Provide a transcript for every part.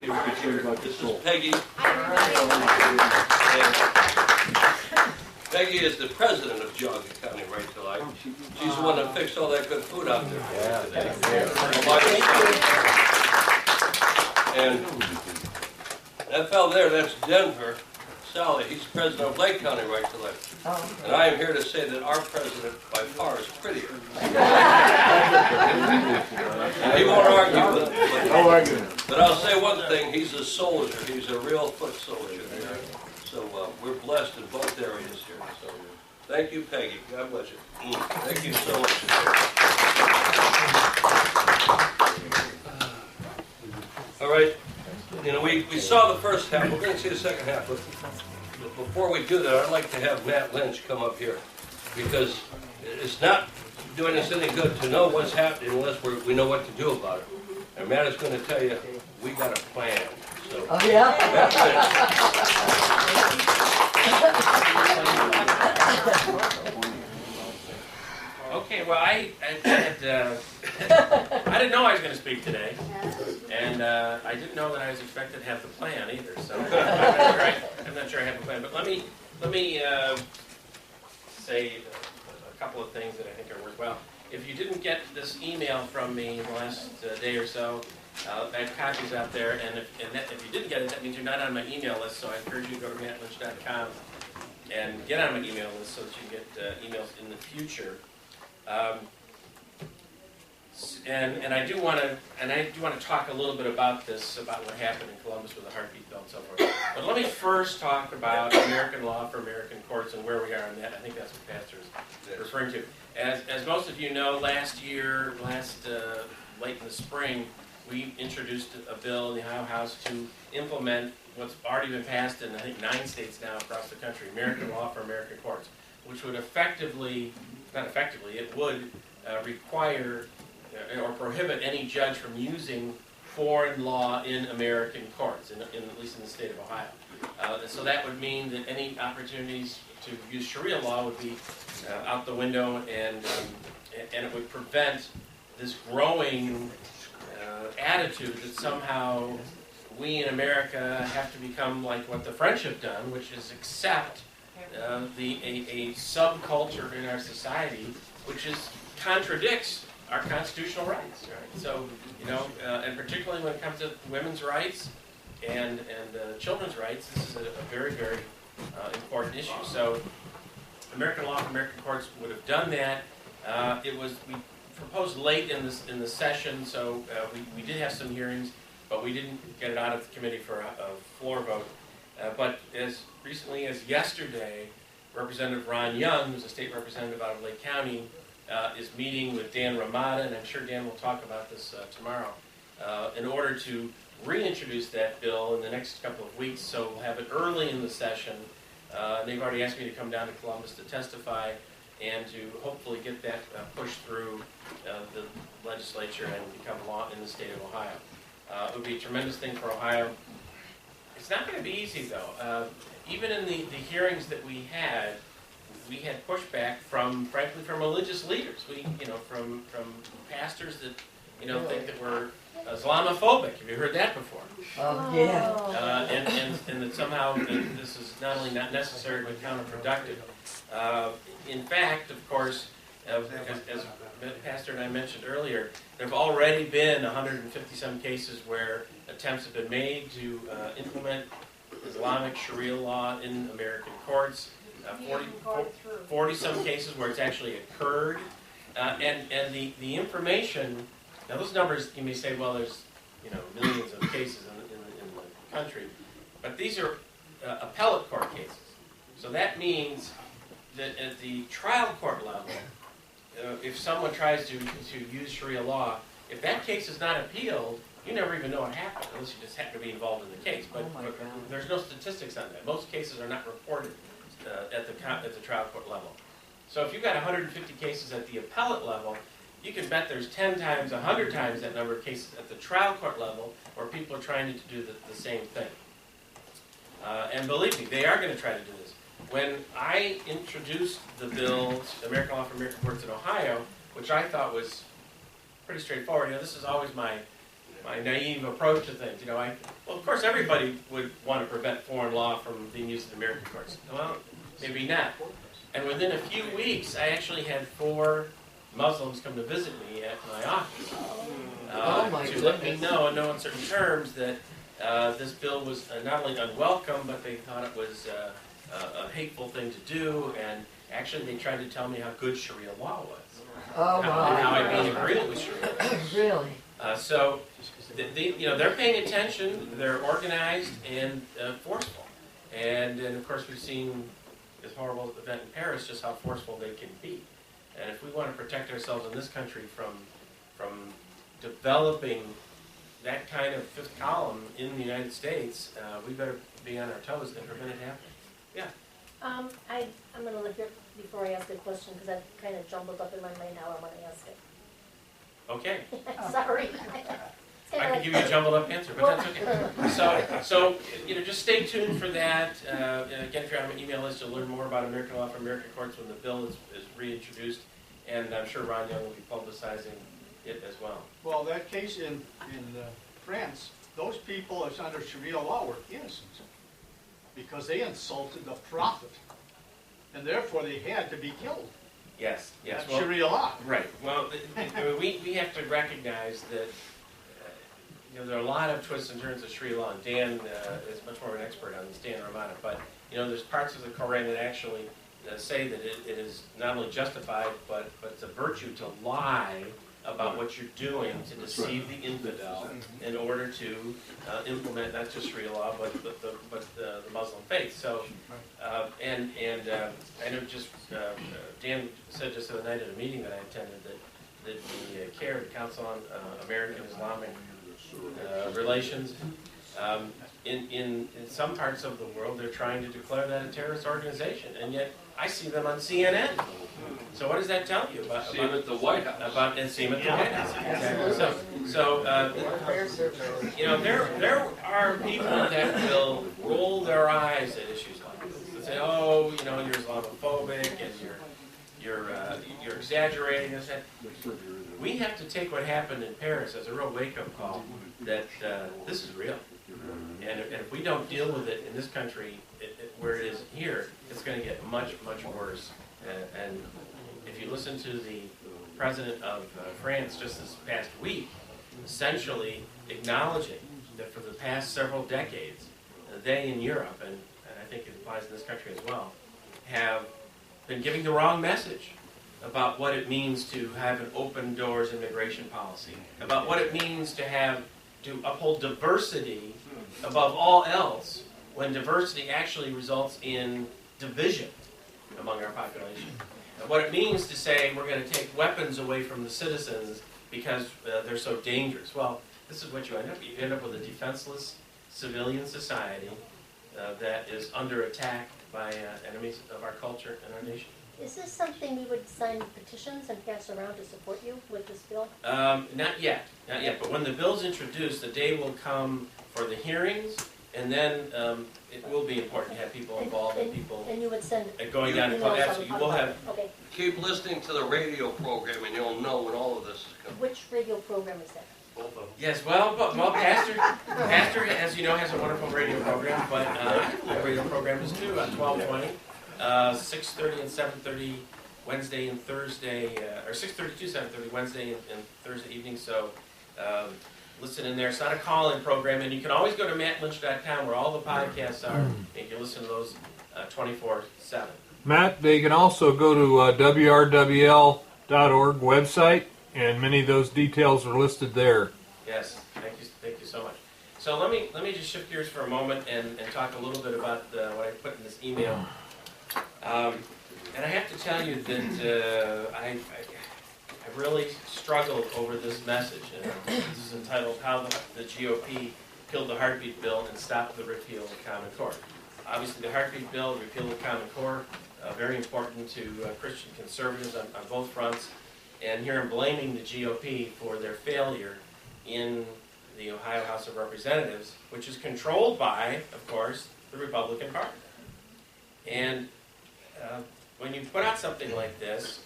This is Peggy. Peggy is the president of Geauga County right to life. She's the one that fixed all that good food out there for me today. And that fellow there, that's Denver. Sally, he's president of Lake County right to life. And I am here to say that our president by far is prettier. And he won't argue with it. No argument. But I'll say one thing, he's a soldier. He's a real foot soldier. So we're blessed in both areas here. So thank you, Peggy. God bless you. Thank you so much. All right. You know, we saw the first half. We're going to see the second half. But before we do that, I'd like to have Matt Lynch come up here, because it's not doing us any good to know what's happening unless we know what to do about it. And Matt is going to tell you, we got a plan. So, oh, yeah? Okay, well, I didn't know I was going to speak today, and I didn't know that I was expected to have the plan either. So I'm not sure I have a plan. But let me say a couple of things that I think are worthwhile. If you didn't get this email from me the last day or so, I have copies out there, and if you didn't get it, that means you're not on my email list. So I encourage you to go to mattlynch.com and get on my email list so that you can get emails in the future. And I do want to talk a little bit about this, about what happened in Columbus with the heartbeat bill and so forth. But let me first talk about American law for American courts and where we are on that. I think that's what Pastor is referring to. As most of you know, last late in the spring, we introduced a bill in the Ohio House to implement what's already been passed in, I think, 9 states now across the country, American law for American courts, which would it would require or prohibit any judge from using foreign law in American courts, at least in the state of Ohio. So that would mean that any opportunities to use Sharia law would be out the window, and it would prevent this growing attitude that somehow we in America have to become like what the French have done, which is accept a subculture in our society which contradicts our constitutional rights. Right? So, you know, and particularly when it comes to women's rights and children's rights, this is a very, very important issue. So, American law for American courts would have done that. We proposed late in the session, so we did have some hearings, but we didn't get it out of the committee for a floor vote. But as recently as yesterday, Representative Ron Young, who's a state representative out of Lake County, is meeting with Dan Ramada, and I'm sure Dan will talk about this tomorrow, in order to reintroduce that bill in the next couple of weeks. So we'll have it early in the session. They've already asked me to come down to Columbus to testify and to hopefully get that pushed through the legislature and become law in the state of Ohio. It would be a tremendous thing for Ohio. It's not going to be easy, though. Even in the hearings that we had pushback from religious leaders. From pastors that, think that we're Islamophobic. Have you heard that before? Oh, yeah. And that somehow this is not only not necessary but counterproductive. In fact, of course, as Pastor and I mentioned earlier, there have already been 150-some cases where attempts have been made to implement Islamic Sharia law in American courts. 40-some cases where it's actually occurred. And the information, now those numbers, you may say, well, there's millions of cases in the country, but these are appellate court cases. So that means that at the trial court level, if someone tries to use Sharia law, if that case is not appealed, you never even know what happened, unless you just happen to be involved in the case. But there's no statistics on that. Most cases are not reported at the trial court level. So if you've got 150 cases at the appellate level, you can bet there's 10 times, 100 times that number of cases at the trial court level where people are trying to do the same thing. And believe me, they are going to try to do this. When I introduced the bill, American Law for American Courts in Ohio, which I thought was pretty straightforward, this is always my my naive approach to things. You know, well, of course, everybody would want to prevent foreign law from being used in American courts. Well, maybe not. And within a few weeks, I actually had 4 Muslims come to visit me at my office to let me know in no uncertain terms that this bill was not only unwelcome, but they thought it was a hateful thing to do, and actually they tried to tell me how good Sharia law was. Oh, And wow. how I made agree with Sharia. Really? So, you know, they're paying attention, they're organized and forceful. And of course we've seen this horrible event in Paris, just how forceful they can be. And if we want to protect ourselves in this country from developing that kind of fifth column in the United States, we better be on our toes and prevent it happening. Yeah. I'm going to look here before I ask the question because I've kind of jumbled up in my mind how I want to ask it. Okay. Sorry. I can give you a jumbled up answer, but that's okay. So you know, just stay tuned for that. Again, if you're on my email list, you'll learn more about American law from American courts when the bill is reintroduced, and I'm sure Ron Young will be publicizing it as well. Well, that case in France, those people that's under Sharia law were innocent because they insulted the Prophet, and therefore they had to be killed. Yes, yes. That's Well, Sharia law. right. Well, we have to recognize that you know, there are a lot of twists and turns of Sharia law, and Dan is much more of an expert on this, Dan Romano. But you know, there's parts of the Quran that actually say that it is not only justified, but it's a virtue to lie about what you're doing to deceive the infidel in order to implement not just Sharia law, but the Muslim faith. So, and I know just Dan said just the other night at a meeting that I attended that the CARE, the Council on American Islamic Relations, in some parts of the world, they're trying to declare that a terrorist organization, and yet I see them on CNN. So what does that tell you about? See him at the White House. And see him at the White House. Exactly. So you know, there are people that will roll their eyes at issues like this. They say, oh, you know, you're Islamophobic and you're exaggerating this. We have to take what happened in Paris as a real wake-up call that this is real. And if we don't deal with it in this country, where it is here, it's going to get much, much worse. And if you listen to the president of France just this past week, essentially acknowledging that for the past several decades, they in Europe, and I think it applies in this country as well, have been giving the wrong message about what it means to have an open doors immigration policy, about what it means to uphold diversity above all else, when diversity actually results in division among our population. And what it means to say we're going to take weapons away from the citizens because they're so dangerous. Well, this is what you end up. You end up with a defenseless civilian society that is under attack by enemies of our culture and our nation. Is this something we would sign petitions and pass around to support you with this bill? Not yet. But when the bill's introduced, the day will come for the hearings, and then it will be important to have people involved and people And you would send going down to club. Absolutely, you will have. Okay. Keep listening to the radio program and you'll know when all of this is coming. Which radio program is that? Both of them. Yes, well, Pastor, as you know, has a wonderful radio program, but my radio program is too on 1220, 6:30 and 7:30 Wednesday and Thursday, or 6:30 to 7:30 Wednesday and Thursday evening. So listen in there. It's not a call-in program, and you can always go to mattlynch.com where all the podcasts are, and you can listen to those 24/7. Matt, they can also go to WRWL.org website, and many of those details are listed there. Yes, thank you so much. So let me just shift gears for a moment and talk a little bit about what I put in this email. And I have to tell you that I really struggled over this message. This is entitled "How the GOP Killed the Heartbeat Bill and Stopped the Repeal of the Common Core." Obviously, the Heartbeat Bill, repeal of the Common Core, very important to Christian conservatives on both fronts. And here I'm blaming the GOP for their failure in the Ohio House of Representatives, which is controlled by, of course, the Republican Party. And when you put out something like this,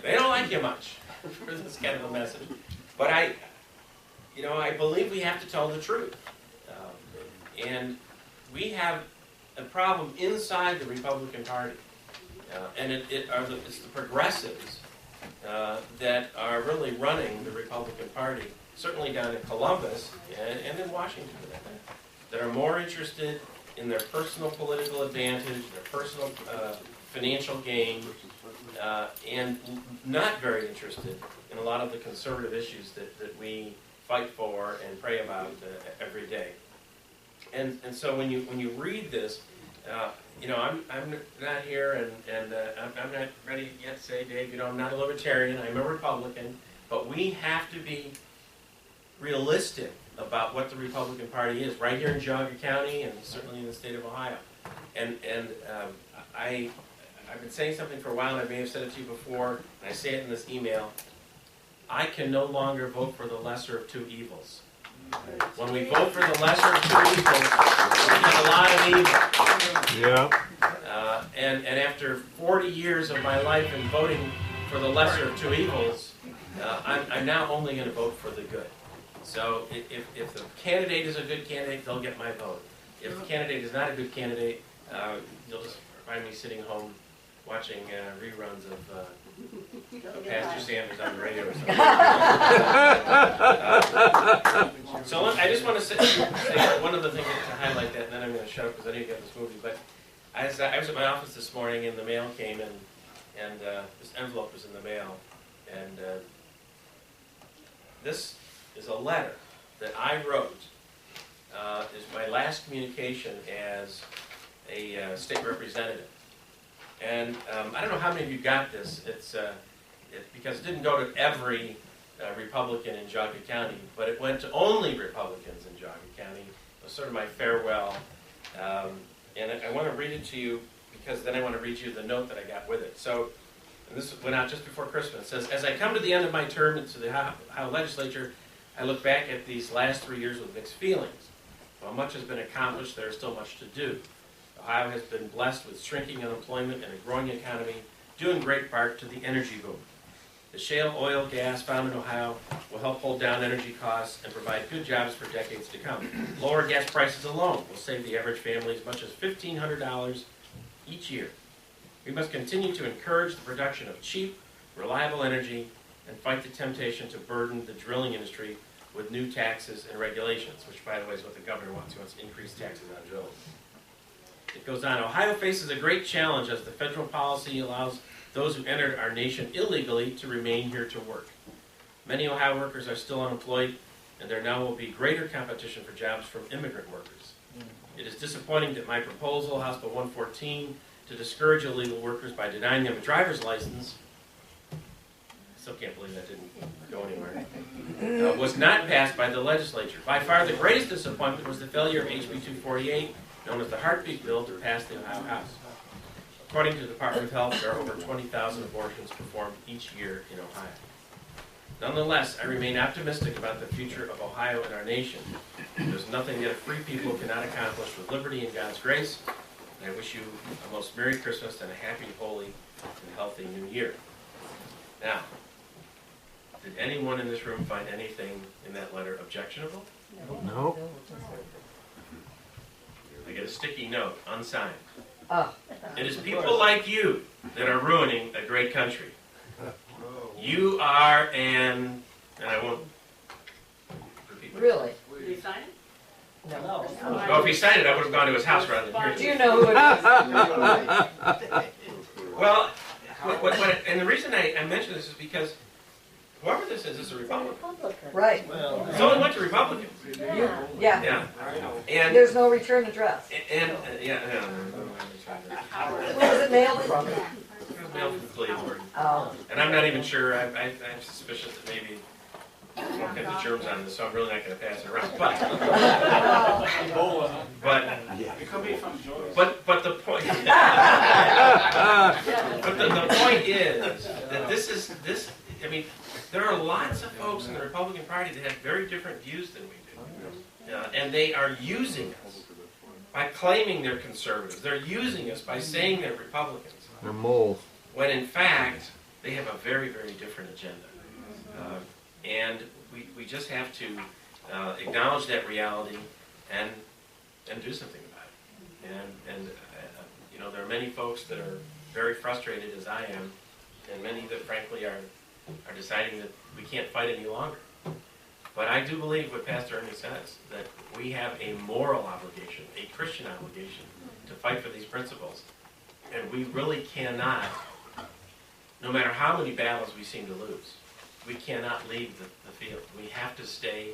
they don't like you much for this kind of a message. But you know, I believe we have to tell the truth. And we have a problem inside the Republican Party. And it's the progressives that are really running the Republican Party, certainly down in Columbus and in Washington, that are more interested in their personal political advantage, their personal financial gain, and not very interested in a lot of the conservative issues that we fight for and pray about every day. And so when you read this, you know, I'm not here and I'm not ready yet to say, Dave, you know, I'm not a libertarian, I'm a Republican, but we have to be realistic about what the Republican Party is, right here in Geauga County and certainly in the state of Ohio. And I've been saying something for a while, and I may have said it to you before, and I say it in this email. I can no longer vote for the lesser of two evils. When we vote for the lesser of two evils, we get a lot of evil. Yeah. And after 40 years of my life in voting for the lesser of two evils, I'm now only going to vote for the good. So if the candidate is a good candidate, they'll get my vote. If the candidate is not a good candidate, you'll just find me sitting home watching reruns of Pastor Sanders on the radio or something. So I just want to say one of the things to highlight that, and then I'm going to shut up because I need to get this movie. But I was at my office this morning, and the mail came in, and this envelope was in the mail, and this is a letter that I wrote. Is my last communication as a state representative. And I don't know how many of you got this. It's because it didn't go to every Republican in Geauga County, but it went to only Republicans in Geauga County. It was sort of my farewell. And I want to read it to you because then I want to read you the note that I got with it. So, and this went out just before Christmas. It says, as I come to the end of my term into the Ohio legislature, I look back at these last 3 years with mixed feelings. While much has been accomplished, there is still much to do. Ohio has been blessed with shrinking unemployment and a growing economy, due in great part to the energy boom. The shale oil gas found in Ohio will help hold down energy costs and provide good jobs for decades to come. Lower gas prices alone will save the average family as much as $1,500 each year. We must continue to encourage the production of cheap, reliable energy and fight the temptation to burden the drilling industry with new taxes and regulations, which, by the way, is what the governor wants. He wants to increase taxes on drilling. It goes on, Ohio faces a great challenge as the federal policy allows those who entered our nation illegally to remain here to work. Many Ohio workers are still unemployed, and there now will be greater competition for jobs from immigrant workers. It is disappointing that my proposal, House Bill 114, to discourage illegal workers by denying them a driver's license, I still can't believe that didn't go anywhere, was not passed by the legislature. By far the greatest disappointment was the failure of HB 248, known as the Heartbeat Bill, to pass the Ohio House. According to the Department of Health, there are over 20,000 abortions performed each year in Ohio. Nonetheless, I remain optimistic about the future of Ohio and our nation. There's nothing that a free people cannot accomplish with liberty and God's grace. And I wish you a most Merry Christmas and a happy, holy, and healthy New Year. Now, did anyone in this room find anything in that letter objectionable? No. I get a sticky note, unsigned. Oh. It is people like you that are ruining a great country. You are and I won't repeat myself. Really? Did you sign it? No. Oh, if he signed it, I would have gone to his house rather than Do here. you know who it is? Well, and the reason I mention this is because whoever this is a Republican. Republican. Right. It's only went to Republicans. Yeah. Yeah. Yeah. And There's no return address. yeah. Where was it mailed from? It was mailed from Cleveland. Oh. And I'm not even sure, I'm suspicious that maybe won't get the germs on this, so I'm really not going to pass it around. But the point, the point is that this. I mean, there are lots of folks in the Republican Party that have very different views than we do, and they are using us by claiming they're conservatives. They're using us by saying they're Republicans. They're moles. When in fact, they have a very, very different agenda. And we just have to acknowledge that reality and do something about it. And you know, there are many folks that are very frustrated, as I am, and many that frankly are deciding that we can't fight any longer. But I do believe what Pastor Ernie says, that we have a moral obligation, a Christian obligation, to fight for these principles. And we really cannot, no matter how many battles we seem to lose, we cannot leave the field. We have to stay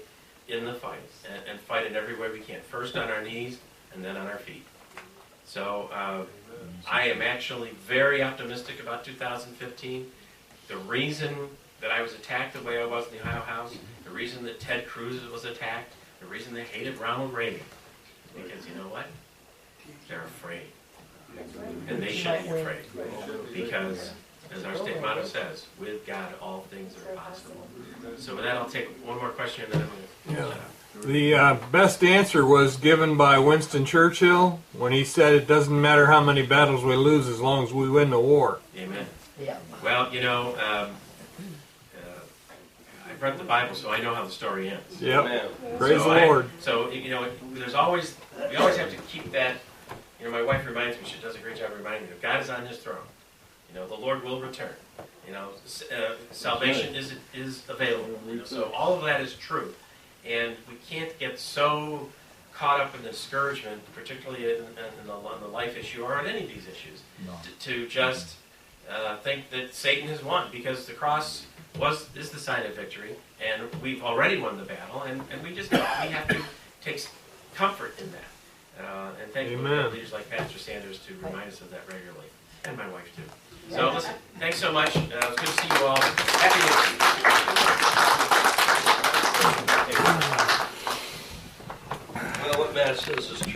in the fight and fight in every way we can. First on our knees and then on our feet. So I am actually very optimistic about 2015. The reason that I was attacked the way I was in the Ohio House, the reason that Ted Cruz was attacked, the reason they hated Ronald Reagan, is because you know what? They're afraid. And they should be afraid. Because, as our state motto says, with God all things are possible. So with that, I'll take one more question and then I'm going to shut up. The best answer was given by Winston Churchill when he said it doesn't matter how many battles we lose as long as we win the war. Amen. Yeah. Well, you know, I've read the Bible, so I know how the story ends. Yep. Praise So the Lord. So, you know, we always have to keep that. You know, my wife reminds me, she does a great job reminding me, that God is on his throne. You know, the Lord will return. You know, salvation is available. You know, so all of that is true. And we can't get so caught up in discouragement, particularly on the life issue or on any of these issues, to just think that Satan has won, because the cross is the sign of victory, and we've already won the battle, and we have to take comfort in that. And thank you for leaders like Pastor Sanders to remind us of that regularly, and my wife too. So listen, thanks so much. It was good to see you all. Happy New Year. Well, what Matt says is true.